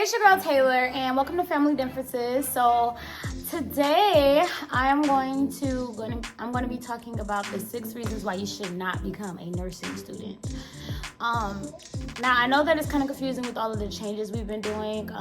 it's your girl Taylor, and welcome to Family Differences. So today I'm going to be talking about the 6 reasons why you should not become a nursing student. Now I know that it's kind of confusing with all of the changes we've been doing,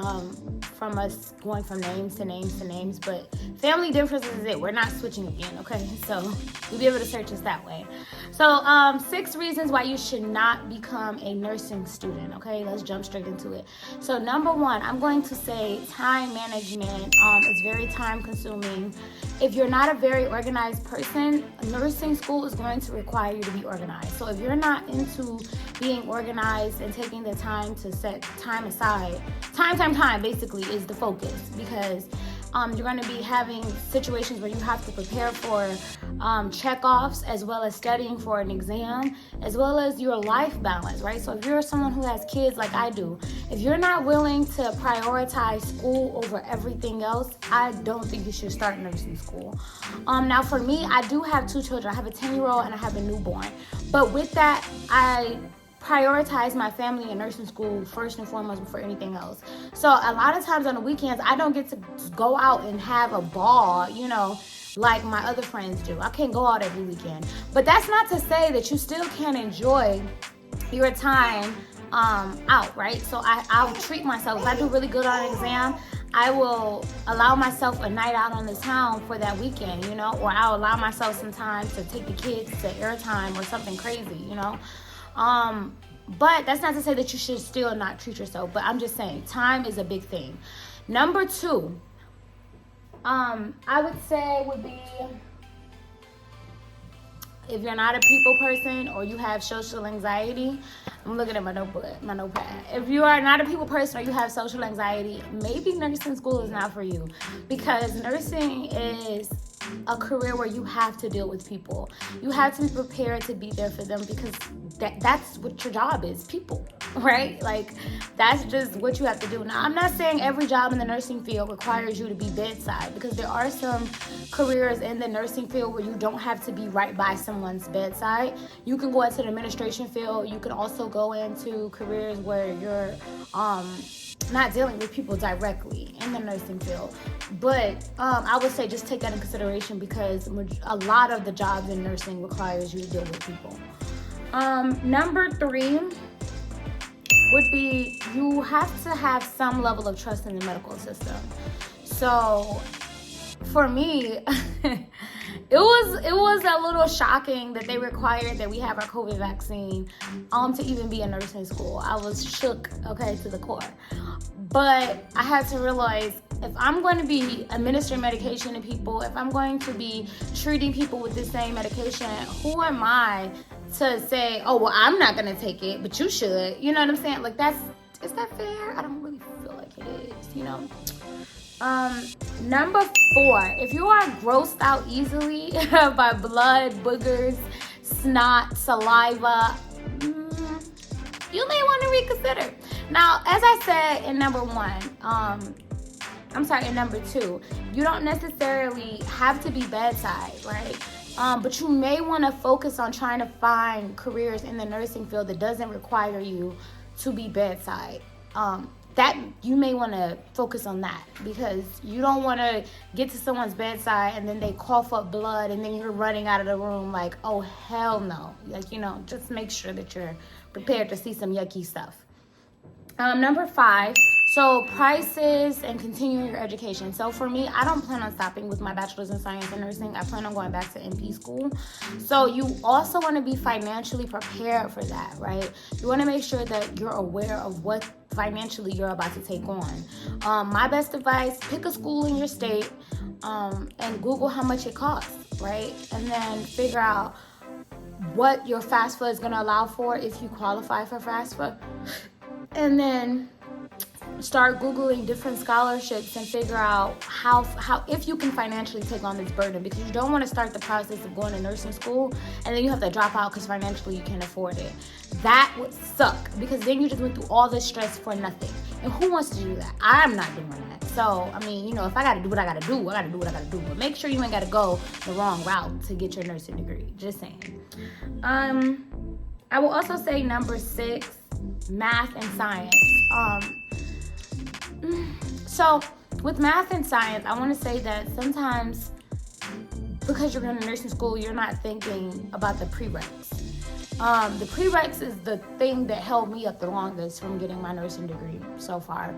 from us going from names to names, but Family Differences is it. We're not switching again, okay? So you'll be able to search us that way. So 6 reasons why you should not become a nursing student, okay? Let's jump straight into it. So number 1, I'm going to say time management. It's very time consuming. If you're not a very organized person, nursing school is going to require you to be organized. So if you're not into being organized and taking the time to set time aside, time basically is the focus, because you're going to be having situations where you have to prepare for check-offs, as well as studying for an exam, as well as your life balance, right? So if you're someone who has kids like I do, if you're not willing to prioritize school over everything else, I don't think you should start nursing school. Now for me, I do have 2 children. I have a 10-year-old and I have a newborn. But with that, I prioritize my family and nursing school first and foremost before anything else. So a lot of times on the weekends, I don't get to go out and have a ball, like my other friends do. I can't go out every weekend. But that's not to say that you still can't enjoy your time out, right? So I'll treat myself. If I do really good on an exam, I will allow myself a night out on the town for that weekend, or I'll allow myself some time to take the kids to airtime or something crazy, But that's not to say that you should still not treat yourself. But I'm just saying, time is a big thing. Number 2, I would say would be, if you're not a people person or you have social anxiety. I'm looking at my notepad. If you are not a people person or you have social anxiety, maybe nursing school is not for you, because nursing is a career where you have to deal with people. You have to be prepared to be there for them, because that's what your job is, people, right? Like, that's just what you have to do. Now, I'm not saying every job in the nursing field requires you to be bedside, because there are some careers in the nursing field where you don't have to be right by someone's bedside. You can go into the administration field. You can also go into careers where you're not dealing with people directly in the nursing field. But I would say just take that in consideration, because a lot of the jobs in nursing requires you to deal with people. Number 3 would be, you have to have some level of trust in the medical system. So for me, it was a little shocking that they required that we have our COVID vaccine to even be in nursing school. I was shook, to the core. But I had to realize, if I'm going to be administering medication to people, if I'm going to be treating people with the same medication, who am I to say, oh, well, I'm not going to take it, but you should? You know what I'm saying? Like, is that fair? I don't really feel like it is, Number 4, if you are grossed out easily by blood, boogers, snot, saliva, you may want to reconsider. Now, as I said in number 2, you don't necessarily have to be bedside, right? But you may want to focus on trying to find careers in the nursing field that doesn't require you to be bedside. That you may want to focus on that, because you don't want to get to someone's bedside and then they cough up blood and then you're running out of the room like, oh, hell no. Just make sure that you're prepared to see some yucky stuff. Number 5, so prices and continuing your education. So for me, I don't plan on stopping with my bachelor's in science and nursing. I plan on going back to NP school. So you also want to be financially prepared for that, right? You want to make sure that you're aware of what financially you're about to take on. My best advice, pick a school in your state and Google how much it costs, right? And then figure out what your FAFSA is going to allow for if you qualify for FAFSA. And then start Googling different scholarships and figure out how if you can financially take on this burden, because you don't want to start the process of going to nursing school and then you have to drop out because financially you can't afford it. That would suck, because then you just went through all this stress for nothing. And who wants to do that? I'm not doing that. So, if I got to do what I got to do, I got to do what I got to do. But make sure you ain't got to go the wrong route to get your nursing degree. Just saying. I will also say number 6, math and science. So with math and science, I want to say that sometimes because you're going to nursing school, you're not thinking about the prereqs. The prereqs is the thing that held me up the longest from getting my nursing degree so far,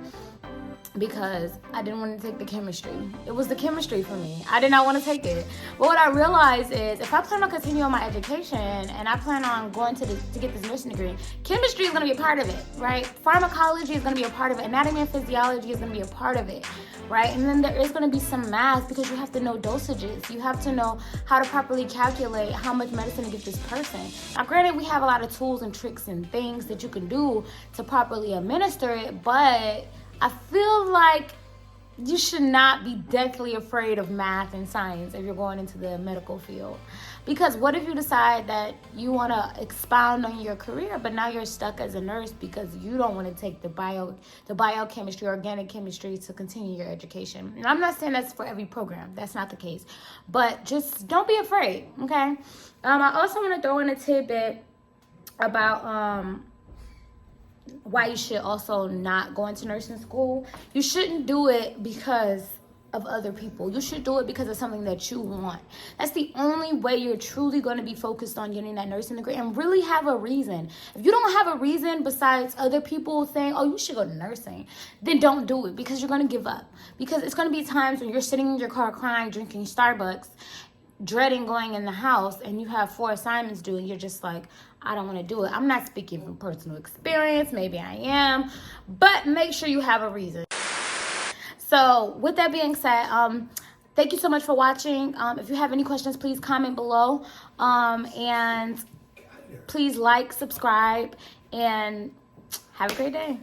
because I didn't want to take the chemistry. It was the chemistry for me. I did not want to take it. But what I realized is if I plan on continuing my education and I plan on going to get this nursing degree, chemistry is going to be a part of it, right? Pharmacology is going to be a part of it. Anatomy and physiology is going to be a part of it, right? And then there is going to be some math because you have to know dosages. You have to know how to properly calculate how much medicine to give this person. Now, granted, we have a lot of tools and tricks and things that you can do to properly administer it, but I feel like you should not be deathly afraid of math and science if you're going into the medical field. Because what if you decide that you want to expound on your career, but now you're stuck as a nurse because you don't want to take the biochemistry, organic chemistry to continue your education? And I'm not saying that's for every program. That's not the case. But just don't be afraid, okay? I also want to throw in a tidbit about why you should also not go into nursing school. You shouldn't do it because of other people. You should do it because of something that you want. That's the only way you're truly going to be focused on getting that nursing degree and really have a reason. If you don't have a reason besides other people saying, oh, you should go to nursing, then don't do it, because you're going to give up. Because it's going to be times when you're sitting in your car crying, drinking Starbucks, dreading going in the house, and you have 4 assignments due, and you're just like, I don't want to do it. I'm not speaking from personal experience. Maybe I am. But make sure you have a reason. So with that being said, thank you so much for watching. If you have any questions, please comment below. And please like, subscribe, and have a great day.